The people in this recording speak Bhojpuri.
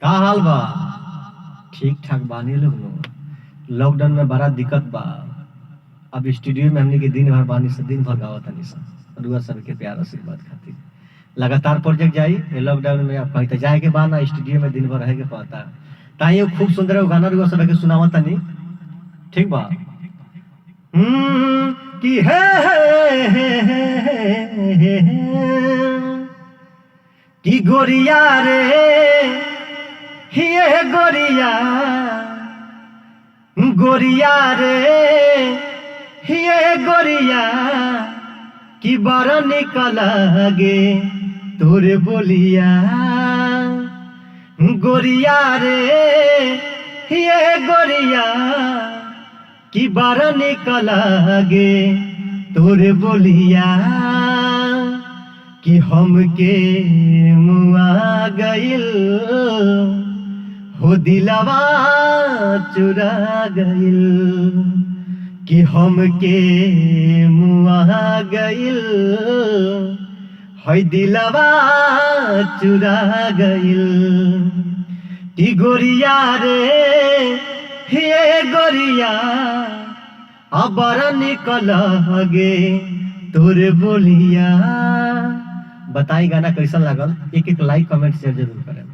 का हाल बा? ठीक ठाक बानी लोग लॉकडाउन में बड़ा दिक्कत बा। अब स्टूडियो में हमने के दिन भर बानी से दिन भर गावत तनी सा रुआ सबके प्यार आशीर्वाद खातिर लगातार प्रोजेक्ट जाई लॉकडाउन में। अब कहीं तो जाए के बा ना, स्टूडियो में दिन भर रहे के पड़ता। ताइयो खूब सुंदर एगो गाना रुआ सबके सुनावत तनी, ठीक बा? कि हे कि गोरिया रे ये गोरिया गोरिया रे ये गोरिया कि बड़ा निकल गे तोरे बोलिया। गोरिया रे ये गोरिया कि बड़ा निकल गे तोरे बोलिया। कि हमके मुआ गइल हो दिलवा चुरा गइल। कि हमके मुआ गइल है दिलवा चुरा गइल। कि गोरिया रे ये गोरिया अब बड़ा निकल गे तोरे बोलिया। बताई गाना कैसा लागल? एक लाइक कमेंट शेयर जरूर करें।